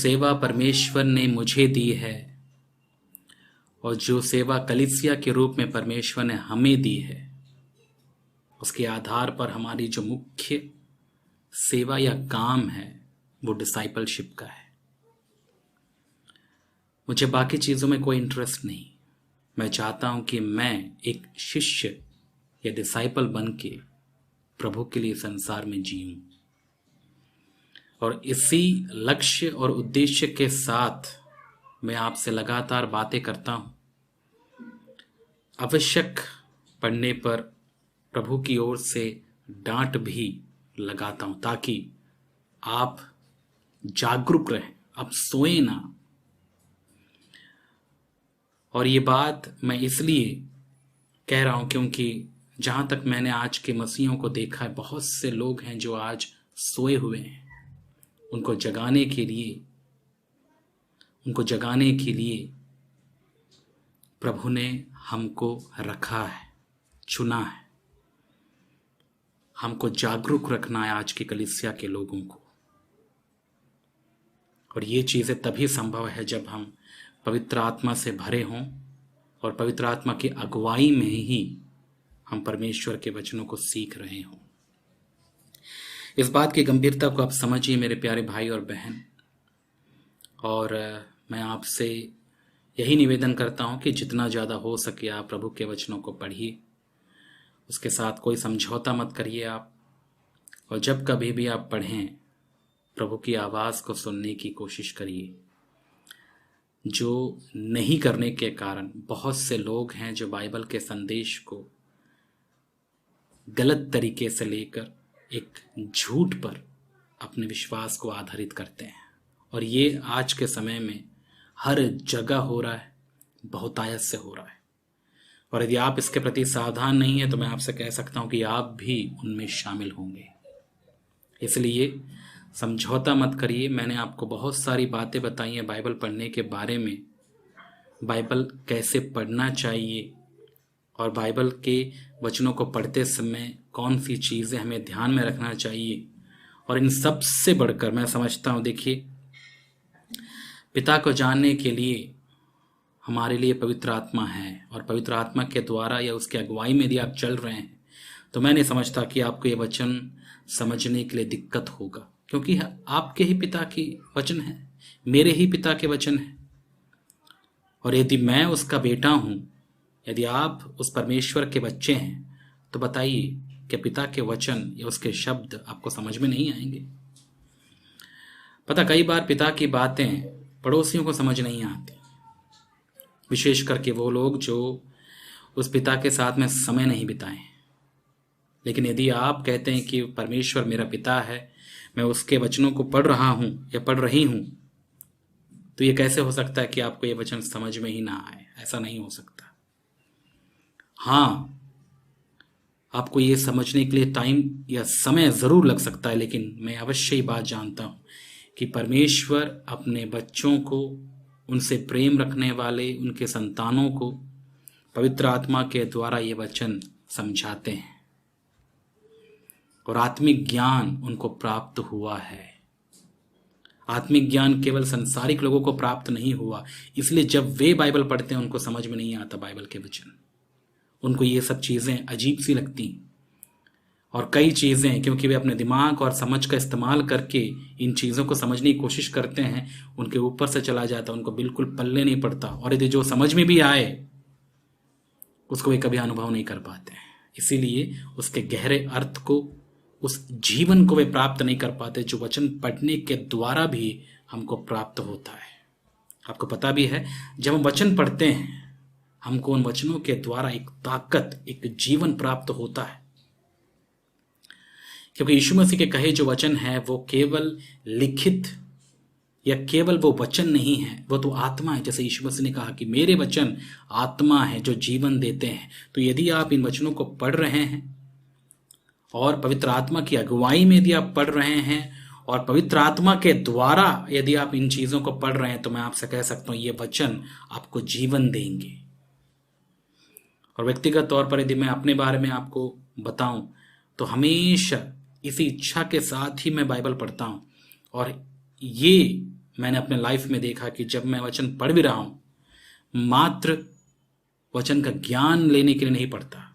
सेवा परमेश्वर ने मुझे दी है और जो सेवा कलीसिया के रूप में परमेश्वर ने हमें दी है, उसके आधार पर हमारी जो मुख्य सेवा या काम है वो डिसाइपलशिप का है। मुझे बाकी चीज़ों में कोई इंटरेस्ट नहीं। मैं चाहता हूं कि मैं एक शिष्य या डिसाइपल बन के प्रभु के लिए संसार में जीऊं, और इसी लक्ष्य और उद्देश्य के साथ मैं आपसे लगातार बातें करता हूं। आवश्यक पड़ने पर प्रभु की ओर से डांट भी लगाता हूं ताकि आप जागरूक रहें, आप सोए ना। और ये बात मैं इसलिए कह रहा हूं क्योंकि जहां तक मैंने आज के मसीहों को देखा है, बहुत से लोग हैं जो आज सोए हुए हैं। उनको जगाने के लिए प्रभु ने हमको रखा है, चुना है। हमको जागरूक रखना है आज की कलीसिया के लोगों को। और ये चीज़ें तभी संभव है जब हम पवित्र आत्मा से भरे हों और पवित्र आत्मा की अगुवाई में ही हम परमेश्वर के वचनों को सीख रहे हों। इस बात की गंभीरता को आप समझिए मेरे प्यारे भाई और बहन। और मैं आपसे यही निवेदन करता हूं कि जितना ज़्यादा हो सके आप प्रभु के वचनों को पढ़िए, उसके साथ कोई समझौता मत करिए आप। और जब कभी भी आप पढ़ें, प्रभु की आवाज़ को सुनने की कोशिश करिए। जो नहीं करने के कारण बहुत से लोग हैं जो बाइबल के संदेश को गलत तरीके से लेकर एक झूठ पर अपने विश्वास को आधारित करते हैं, और ये आज के समय में हर जगह हो रहा है, बहुतायत से हो रहा है। और यदि आप इसके प्रति सावधान नहीं है तो मैं आपसे कह सकता हूं कि आप भी उनमें शामिल होंगे। इसलिए समझौता मत करिए। मैंने आपको बहुत सारी बातें बताई हैं बाइबल पढ़ने के बारे में, बाइबल कैसे पढ़ना चाहिए और बाइबल के वचनों को पढ़ते समय कौन सी चीज़ें हमें ध्यान में रखना चाहिए। और इन सब से बढ़कर मैं समझता हूँ, देखिए, पिता को जानने के लिए हमारे लिए पवित्र आत्मा है, और पवित्र आत्मा के द्वारा या उसके अगुवाई में यदि आप चल रहे हैं तो मैं नहीं समझता कि आपको ये वचन समझने के लिए दिक्कत होगा, क्योंकि आपके ही पिता के वचन है, मेरे ही पिता के वचन है। और यदि मैं उसका बेटा हूं, यदि आप उस परमेश्वर के बच्चे हैं, तो बताइए कि पिता के वचन या उसके शब्द आपको समझ में नहीं आएंगे? पता, कई बार पिता की बातें पड़ोसियों को समझ नहीं आती, विशेष करके वो लोग जो उस पिता के साथ में समय नहीं बिताए। लेकिन यदि आप कहते हैं कि परमेश्वर मेरा पिता है, मैं उसके वचनों को पढ़ रहा हूं या पढ़ रही हूं, तो ये कैसे हो सकता है कि आपको ये वचन समझ में ही ना आए? ऐसा नहीं हो सकता। हाँ, आपको ये समझने के लिए टाइम या समय जरूर लग सकता है, लेकिन मैं अवश्य ही बात जानता हूं कि परमेश्वर अपने बच्चों को, उनसे प्रेम रखने वाले उनके संतानों को पवित्र आत्मा के द्वारा ये वचन समझाते हैं, और आत्मिक ज्ञान उनको प्राप्त हुआ है। आत्मिक ज्ञान केवल संसारिक लोगों को प्राप्त नहीं हुआ, इसलिए जब वे बाइबल पढ़ते हैं उनको समझ में नहीं आता बाइबल के वचन। उनको ये सब चीज़ें अजीब सी लगती, और कई चीज़ें क्योंकि वे अपने दिमाग और समझ का इस्तेमाल करके इन चीज़ों को समझने की कोशिश करते हैं, उनके ऊपर से चला जाता, उनको बिल्कुल पल्ले नहीं पड़ता। और यदि जो समझ में भी आए उसको वे कभी अनुभव नहीं कर पाते, इसीलिए उसके गहरे अर्थ को, उस जीवन को वे प्राप्त नहीं कर पाते जो वचन पढ़ने के द्वारा भी हमको प्राप्त होता है। आपको पता भी है, जब हम वचन पढ़ते हैं हमको उन वचनों के द्वारा एक ताकत, एक जीवन प्राप्त होता है, क्योंकि यीशु मसीह के कहे जो वचन है वो केवल लिखित या केवल वो वचन नहीं है, वो तो आत्मा है। जैसे यीशु मसीह ने कहा कि मेरे वचन आत्मा है जो जीवन देते हैं। तो यदि आप इन वचनों को पढ़ रहे हैं और पवित्र आत्मा की अगुवाई में यदि आप पढ़ रहे हैं और पवित्र आत्मा के द्वारा यदि आप इन चीज़ों को पढ़ रहे हैं, तो मैं आपसे कह सकता हूँ ये वचन आपको जीवन देंगे। और व्यक्तिगत तौर पर यदि मैं अपने बारे में आपको बताऊं तो हमेशा इसी इच्छा के साथ ही मैं बाइबल पढ़ता हूं, और ये मैंने अपने लाइफ में देखा कि जब मैं वचन पढ़ भी रहा हूं, मात्र वचन का ज्ञान लेने के लिए नहीं पढ़ता,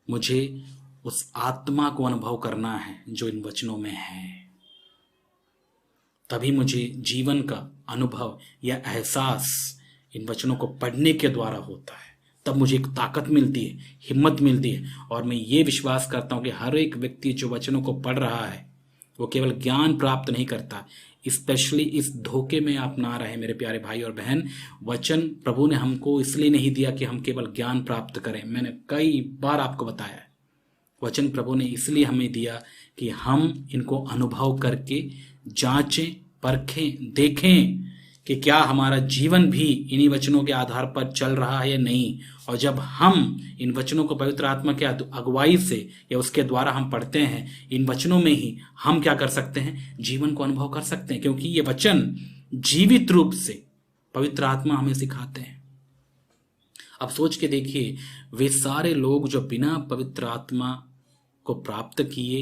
मुझे उस आत्मा को अनुभव करना है जो इन वचनों में है। तभी मुझे जीवन का अनुभव या एहसास इन वचनों को पढ़ने के द्वारा होता है। तब मुझे एक ताकत मिलती है, हिम्मत मिलती है, और मैं ये विश्वास करता हूं कि हर एक व्यक्ति जो वचनों को पढ़ रहा है वो केवल ज्ञान प्राप्त नहीं करता, स्पेशली इस धोखे में आप ना रहे मेरे प्यारे भाई और बहन। वचन प्रभु ने हमको इसलिए नहीं दिया कि हम केवल ज्ञान प्राप्त करें। मैंने कई बार आपको बताया है, वचन प्रभु ने इसलिए हमें दिया कि हम इनको अनुभव करके जांचें, परखें, देखें कि क्या हमारा जीवन भी इन्हीं वचनों के आधार पर चल रहा है या नहीं। और जब हम इन वचनों को पवित्र आत्मा के अगुवाई से या उसके द्वारा हम पढ़ते हैं, इन वचनों में ही हम क्या कर सकते हैं, जीवन को अनुभव कर सकते हैं, क्योंकि ये वचन जीवित रूप से पवित्र आत्मा हमें सिखाते हैं। अब सोच के देखिए, वे सारे लोग जो बिना पवित्र आत्मा को प्राप्त किए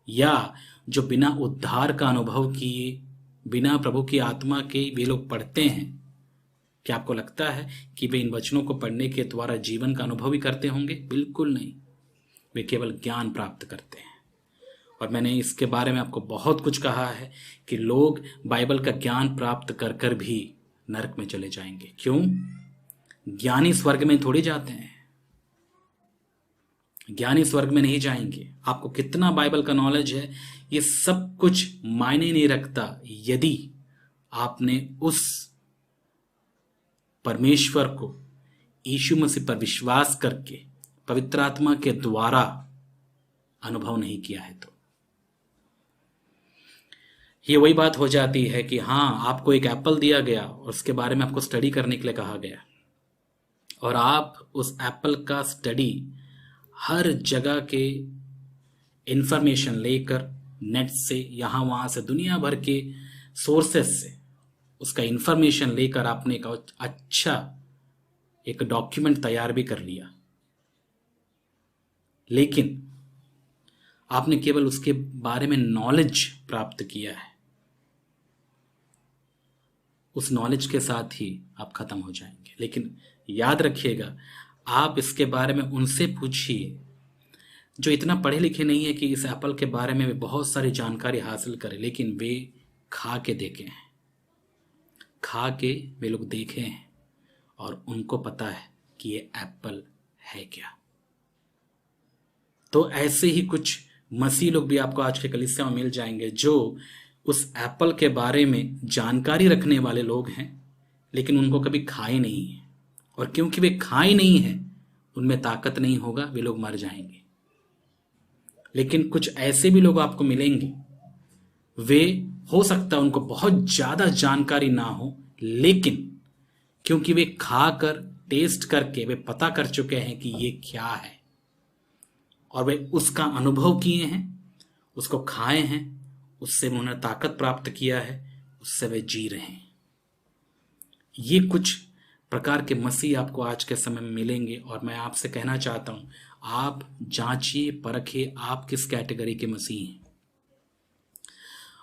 या जो बिना उद्धार का अनुभव किए, बिना प्रभु की आत्मा के वे लोग पढ़ते हैं, क्या आपको लगता है कि वे इन वचनों को पढ़ने के द्वारा जीवन का अनुभव भी करते होंगे? बिल्कुल नहीं, वे केवल ज्ञान प्राप्त करते हैं। और मैंने इसके बारे में आपको बहुत कुछ कहा है कि लोग बाइबल का ज्ञान प्राप्त कर कर भी नरक में चले जाएंगे। क्यों? ज्ञानी स्वर्ग में थोड़ी जाते हैं, ज्ञानी स्वर्ग में नहीं जाएंगे। आपको कितना बाइबल का नॉलेज है ये सब कुछ मायने नहीं रखता यदि आपने उस परमेश्वर को यीशु मसीह पर विश्वास करके पवित्र आत्मा के द्वारा अनुभव नहीं किया है। तो ये वही बात हो जाती है कि हाँ, आपको एक एप्पल दिया गया और उसके बारे में आपको स्टडी करने के लिए कहा गया, और आप उस एप्पल का स्टडी हर जगह के इंफॉर्मेशन लेकर, नेट से, यहाँ वहाँ से, दुनिया भर के सोर्सेस से उसका इंफॉर्मेशन लेकर आपने एक अच्छा एक डॉक्यूमेंट तैयार भी कर लिया, लेकिन आपने केवल उसके बारे में नॉलेज प्राप्त किया है। उस नॉलेज के साथ ही आप खत्म हो जाएंगे। लेकिन याद रखिएगा, आप इसके बारे में उनसे पूछिए जो इतना पढ़े लिखे नहीं है कि इस एप्पल के बारे में वे बहुत सारी जानकारी हासिल करें, लेकिन वे खा के देखे हैं, खा के वे लोग देखे हैं और उनको पता है कि ये एप्पल है क्या। तो ऐसे ही कुछ मसीह लोग भी आपको आज के कलीसिया में मिल जाएंगे जो उस एप्पल के बारे में जानकारी रखने वाले लोग हैं, लेकिन उनको कभी खाए नहीं है, और क्योंकि वे खाए नहीं है उनमें ताकत नहीं होगा, वे लोग मर जाएंगे। लेकिन कुछ ऐसे भी लोग आपको मिलेंगे, वे हो सकता है उनको बहुत ज्यादा जानकारी ना हो, लेकिन क्योंकि वे खाकर टेस्ट करके वे पता कर चुके हैं कि ये क्या है और वे उसका अनुभव किए हैं, उसको खाए हैं, उससे उन्होंने ताकत प्राप्त किया है, उससे वे जी रहे हैं। ये कुछ प्रकार के मसीह आपको आज के समय में मिलेंगे, और मैं आपसे कहना चाहता हूं, आप जांचिए, परखिए आप किस कैटेगरी के मसीह हैं।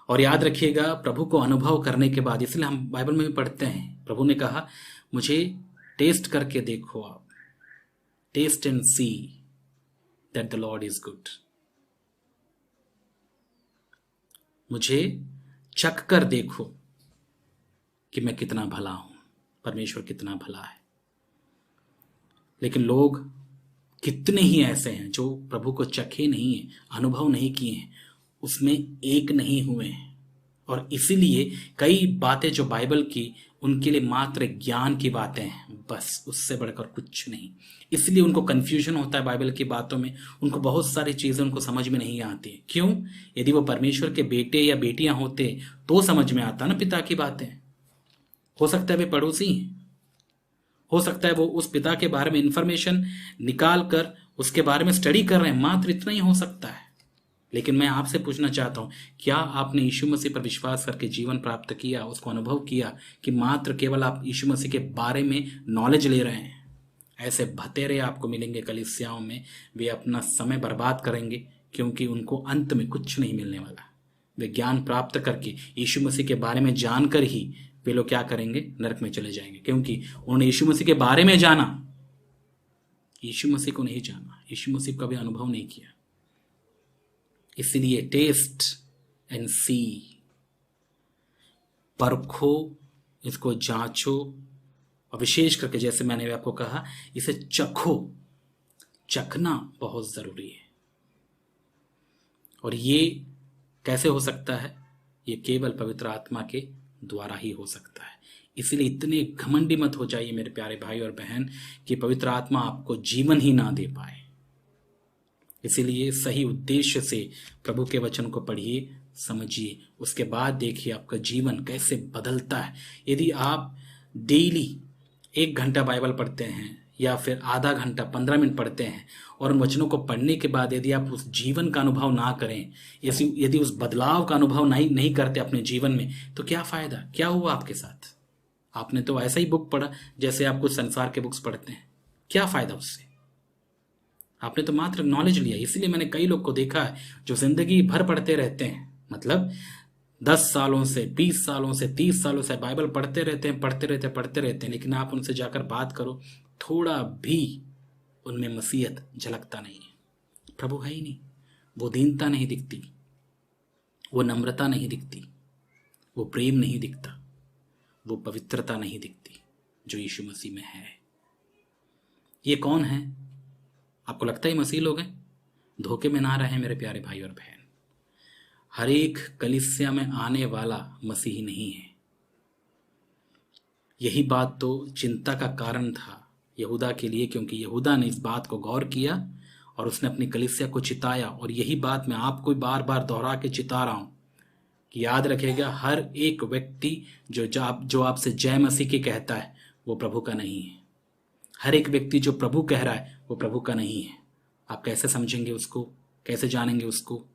और याद रखिएगा, प्रभु को अनुभव करने के बाद, इसलिए हम बाइबल में भी पढ़ते हैं, प्रभु ने कहा मुझे टेस्ट करके देखो, आप test and see that the Lord is good. मुझे चख कर देखो कि मैं कितना भला हूं, परमेश्वर कितना भला है। लेकिन लोग कितने ही ऐसे हैं जो प्रभु को चखे नहीं है, अनुभव नहीं किए हैं, उसमें एक नहीं हुए हैं, और इसीलिए कई बातें जो बाइबल की उनके लिए मात्र ज्ञान की बातें हैं, बस, उससे बढ़कर कुछ नहीं। इसलिए उनको कंफ्यूजन होता है बाइबल की बातों में, उनको बहुत सारी चीजें उनको समझ में नहीं आती। क्यों? यदि वो परमेश्वर के बेटे या बेटियां होते तो समझ में आता ना पिता की बातें। हो सकता है वे पड़ोसी हैं, हो सकता है वो उस पिता के बारे में इंफॉर्मेशन निकाल कर उसके बारे में स्टडी कर रहे हैं, मात्र इतना ही हो सकता है। लेकिन मैं आपसे पूछना चाहता हूं, क्या आपने यीशु मसीह पर विश्वास करके जीवन प्राप्त किया, उसको अनुभव किया, कि मात्र केवल आप यीशु मसीह के बारे में नॉलेज ले रहे हैं? ऐसे भतेरे आपको मिलेंगे कलीसियाओं में, वे अपना समय बर्बाद करेंगे क्योंकि उनको अंत में कुछ नहीं मिलने वाला। वे ज्ञान प्राप्त करके यीशु मसीह के बारे में जानकर ही वे लोग क्या करेंगे, नरक में चले जाएंगे, क्योंकि उन्होंने यीशु मसीह के बारे में जाना, यीशु मसीह को नहीं जाना, यीशु मसीह का भी अनुभव नहीं किया। इसलिए टेस्ट एंड सी, परखो, इसको जांचो, और विशेष करके जैसे मैंने आपको कहा, इसे चखो, चखना बहुत जरूरी है। और ये कैसे हो सकता है? ये केवल पवित्र आत्मा के द्वारा ही हो सकता है। इसलिए इतने घमंडी मत हो जाइए मेरे प्यारे भाई और बहन कि पवित्र आत्मा आपको जीवन ही ना दे पाए। इसीलिए सही उद्देश्य से प्रभु के वचन को पढ़िए, समझिए, उसके बाद देखिए आपका जीवन कैसे बदलता है। यदि आप डेली 1 घंटा बाइबल पढ़ते हैं या फिर आधा घंटा 15 मिनट पढ़ते हैं और उन वचनों को पढ़ने के बाद यदि आप उस जीवन का अनुभव ना करें, यदि उस बदलाव का अनुभव नहीं करते अपने जीवन में, तो क्या फायदा? क्या हुआ आपके साथ? आपने तो ऐसा ही बुक पढ़ा जैसे आप कुछ संसार के बुक्स पढ़ते हैं। क्या फायदा उससे? आपने तो मात्र नॉलेज लिया। इसलिए मैंने कई लोग को देखा है जो जिंदगी भर पढ़ते रहते हैं, मतलब 10 सालों से, 20 सालों से, 30 सालों से बाइबल पढ़ते रहते हैं, लेकिन आप उनसे जाकर बात करो, थोड़ा भी उनमें मसीहत झलकता नहीं है। प्रभु है ही नहीं, वो दीनता नहीं दिखती, वो नम्रता नहीं दिखती, वो प्रेम नहीं दिखता, वो पवित्रता नहीं दिखती जो यीशु मसीह में है। ये कौन है? आपको लगता है मसीह लोग हैं? धोखे में ना रहे मेरे प्यारे भाई और बहन। हर एक कलीसिया में आने वाला मसीही नहीं है। यही बात तो चिंता का कारण था यहूदा के लिए, क्योंकि यहूदा ने इस बात को गौर किया और उसने अपनी कलीसिया को चिताया। और यही बात मैं आपको बार बार दोहरा के चिता रहा हूं कि याद रखेगा, हर एक व्यक्ति जो आपसे जय मसीह की कहता है वो प्रभु का नहीं है। हर एक व्यक्ति जो प्रभु कह रहा है वो प्रभु का नहीं है। आप कैसे समझेंगे उसको? कैसे जानेंगे उसको?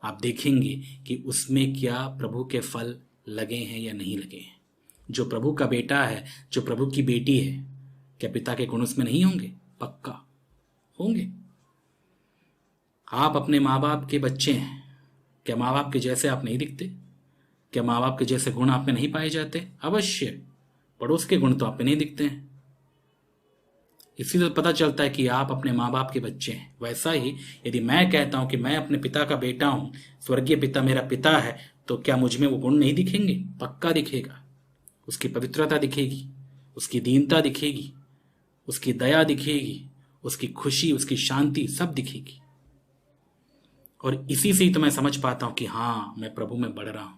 आप देखेंगे कि उसमें क्या प्रभु के फल लगे हैं या नहीं लगे हैं। जो प्रभु का बेटा है, जो प्रभु की बेटी है, क्या पिता के गुण उसमें नहीं होंगे? पक्का होंगे। आप अपने माँ बाप के बच्चे हैं, क्या माँ बाप के जैसे आप नहीं दिखते? क्या माँ बाप के जैसे गुण आप में नहीं पाए जाते? अवश्य। पड़ोस के गुण तो आप में नहीं दिखते हैं। इसी से पता चलता है कि आप अपने माँ बाप के बच्चे हैं। वैसा ही यदि मैं कहता हूं कि मैं अपने पिता का बेटा हूं, स्वर्गीय पिता मेरा पिता है, तो क्या मुझ में वो गुण नहीं दिखेंगे? पक्का दिखेगा। उसकी पवित्रता दिखेगी, उसकी दीनता दिखेगी, उसकी दया दिखेगी, उसकी खुशी, उसकी शांति सब दिखेगी। और इसी से ही तो मैं समझ पाता हूं कि हाँ, मैं प्रभु में बढ़ रहा हूं।